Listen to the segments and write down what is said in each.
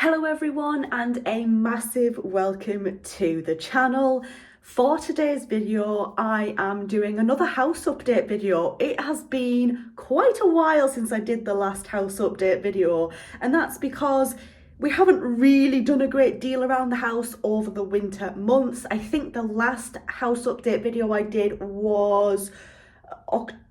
Hello everyone and a massive welcome to the channel. For today's video, I am doing another house update video. It has been quite a while since I did the last house update video, and that's because we haven't really done a great deal around the house over the winter months. I think the last house update video I did was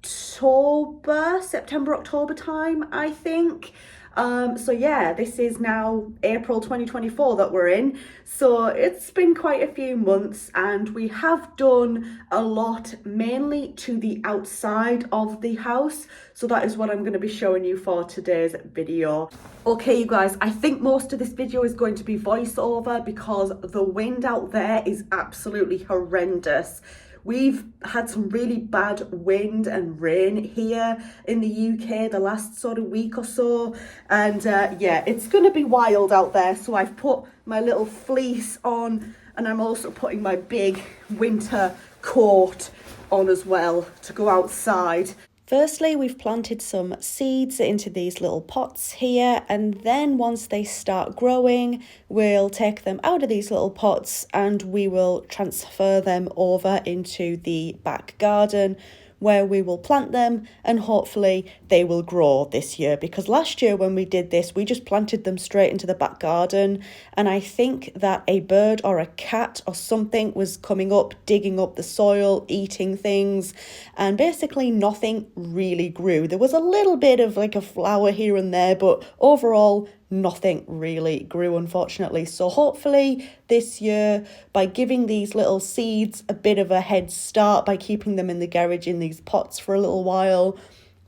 September, October time, I think. So yeah, this is now April 2024 that we're in. So it's been quite a few months and we have done a lot, mainly to the outside of the house. So that is what I'm going to be showing you for today's video. Okay, you guys, I think most of this video is going to be voiceover because the wind out there is absolutely horrendous. We've had some really bad wind and rain here in the UK the last sort of week or so, and yeah, it's going to be wild out there. So I've put my little fleece on, and I'm also putting my big winter coat on as well to go outside. Firstly, we've planted some seeds into these little pots here, and then once they start growing, we'll take them out of these little pots and we will transfer them over into the back garden, where we will plant them and hopefully they will grow this year, because last year when we did this we just planted them straight into the back garden, and I think that a bird or a cat or something was coming up, digging up the soil, eating things, and basically nothing really grew. There was a little bit of like a flower here and there, but overall nothing really grew, unfortunately. So hopefully this year, by giving these little seeds a bit of a head start, by keeping them in the garage in these pots for a little while,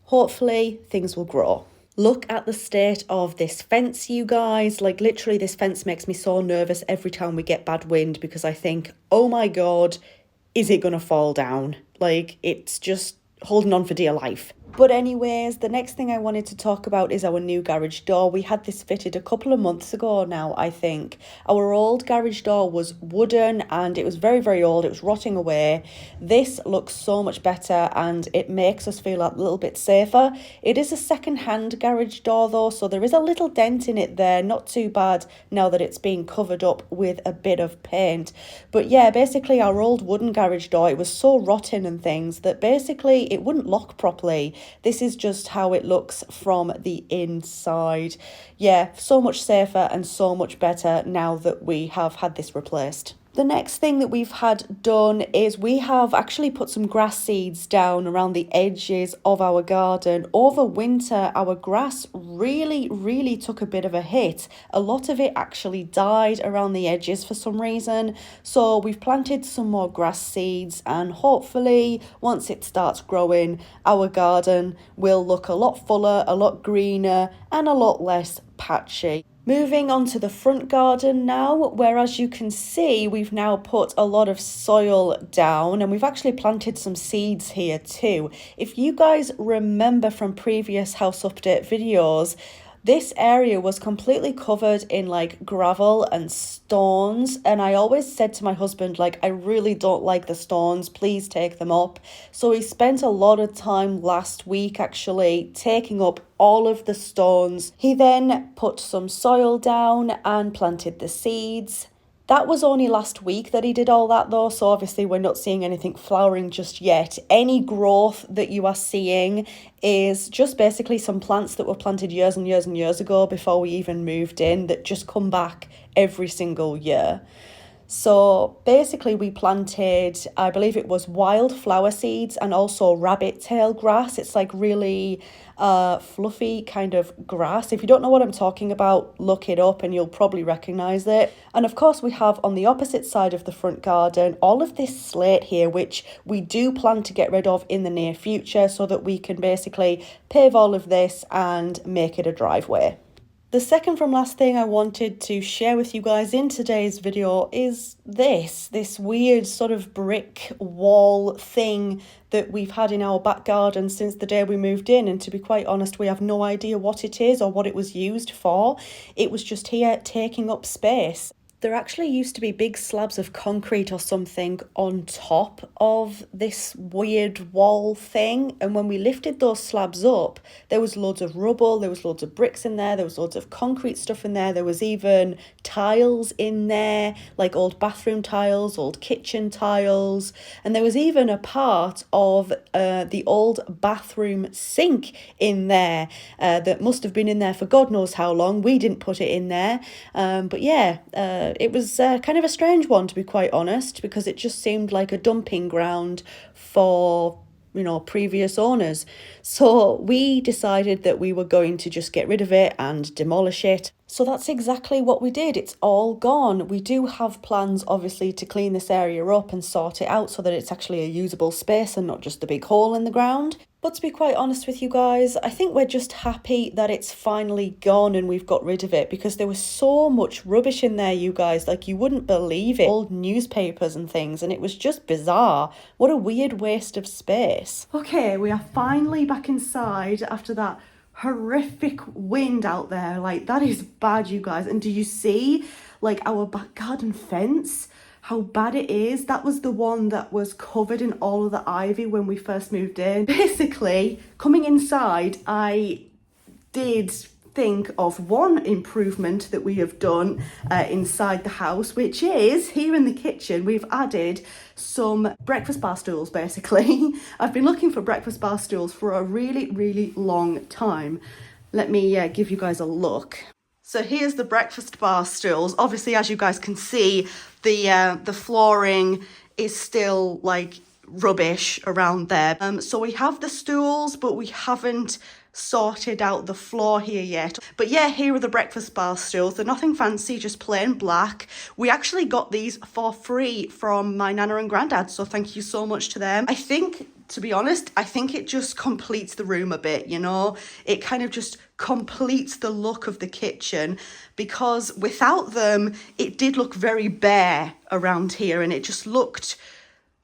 hopefully things will grow. Look at the state of this fence, you guys. Like literally this fence makes me so nervous every time we get bad wind, because I think, oh my God, is it gonna fall down? Like it's just holding on for dear life. But anyways, the next thing I wanted to talk about is our new garage door. We had this fitted a couple of months ago now, I think. Our old garage door was wooden and it was very, very old. It was rotting away. This looks so much better and it makes us feel a little bit safer. It is a second-hand garage door though, so there is a little dent in it there. Not too bad now that it's been covered up with a bit of paint. But yeah, basically our old wooden garage door, it was so rotten and things that basically it wouldn't lock properly. This is just how it looks from the inside. Yeah, so much safer and so much better now that we have had this replaced. The next thing that we've had done is we have actually put some grass seeds down around the edges of our garden. Over winter, our grass really took a bit of a hit. A lot of it actually died around the edges for some reason. So we've planted some more grass seeds, and hopefully once it starts growing, our garden will look a lot fuller, a lot greener, and a lot less patchy. Moving on to the front garden now, where as you can see, we've now put a lot of soil down and we've actually planted some seeds here too. If you guys remember from previous house update videos, this area was completely covered in like gravel and stones, and I always said to my husband, like, I really don't like the stones, please take them up. So he spent a lot of time last week actually taking up all of the stones. He then put some soil down and planted the seeds. That was only last week that he did all that though, so obviously we're not seeing anything flowering just yet. Any growth that you are seeing is just basically some plants that were planted years and years and years ago before we even moved in that just come back every single year. So basically we planted, I believe it was wildflower seeds and also rabbit tail grass. It's like really fluffy kind of grass. If you don't know what I'm talking about, look it up and you'll probably recognise it. And of course we have on the opposite side of the front garden all of this slate here, which we do plan to get rid of in the near future so that we can basically pave all of this and make it a driveway. The second from last thing I wanted to share with you guys in today's video is this weird sort of brick wall thing that we've had in our back garden since the day we moved in, and to be quite honest, we have no idea what it is or what it was used for. It was just here taking up space. There actually used to be big slabs of concrete or something on top of this weird wall thing. And when we lifted those slabs up, there was loads of rubble, there was loads of bricks in there was loads of concrete stuff in there. There was even tiles in there, like old bathroom tiles, old kitchen tiles. And there was even a part of the old bathroom sink in there that must have been in there for God knows how long. We didn't put it in there. But yeah, it was kind of a strange one, to be quite honest, because it just seemed like a dumping ground for, you know, previous owners. So we decided that we were going to just get rid of it and demolish it. So that's exactly what we did. It's all gone. We do have plans, obviously, to clean this area up and sort it out so that it's actually a usable space and not just a big hole in the ground. But to be quite honest with you guys, I think we're just happy that it's finally gone and we've got rid of it, because there was so much rubbish in there, you guys, like you wouldn't believe it. Old newspapers and things, and it was just bizarre. What a weird waste of space. Okay, we are finally back inside after that horrific wind out there. Like, that is bad, you guys. And do you see, like, our back garden fence? How bad it is. That was the one that was covered in all of the ivy when we first moved in. Basically, coming inside, I did think of one improvement that we have done inside the house, which is here in the kitchen. We've added some breakfast bar stools, basically. I've been looking for breakfast bar stools for a really long time. Let me give you guys a look. So here's the breakfast bar stools. Obviously, as you guys can see, the flooring is still like rubbish around there. So we have the stools, but we haven't sorted out the floor here yet. But yeah, here are the breakfast bar stools. They're nothing fancy, just plain black. We actually got these for free from my nana and granddad, so thank you so much to them. I think, to be honest, I think it just completes the room a bit, you know? It kind of just completes the look of the kitchen, because without them, it did look very bare around here, and it just looked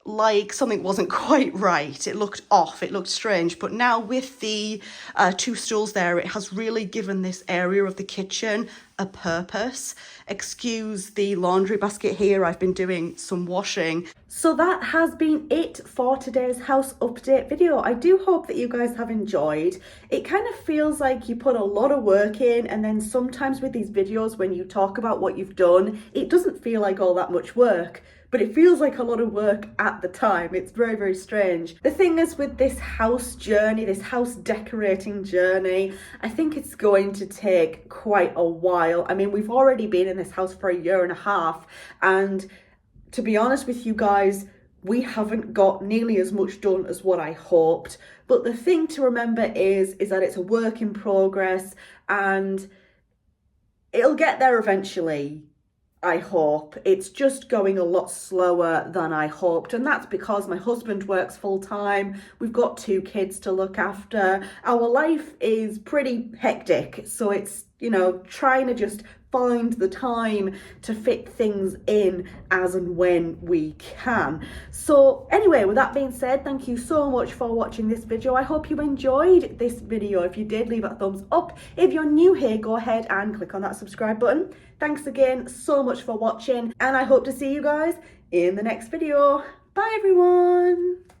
like something wasn't quite right. It looked off, it looked strange. But now with the two stools there, it has really given this area of the kitchen a purpose. Excuse the laundry basket here, I've been doing some washing. So that has been it for today's house update video. I do hope that you guys have enjoyed. It kind of feels like you put a lot of work in, and then sometimes with these videos, when you talk about what you've done, it doesn't feel like all that much work. But it feels like a lot of work at the time. It's very strange. The thing is, with this house journey, this house decorating journey, I think it's going to take quite a while. I mean, we've already been in this house for 1.5 years, and to be honest with you guys, we haven't got nearly as much done as what I hoped. But the thing to remember is that it's a work in progress, and it'll get there eventually. I hope. It's just going a lot slower than I hoped, and that's because my husband works full time. We've got 2 kids to look after. Our life is pretty hectic, so it's, you know, trying to just find the time to fit things in as and when we can. So anyway, with that being said, thank you so much for watching this video. I hope you enjoyed this video. If you did, leave a thumbs up. If you're new here, go ahead and click on that subscribe button. Thanks again so much for watching, and I hope to see you guys in the next video. Bye everyone.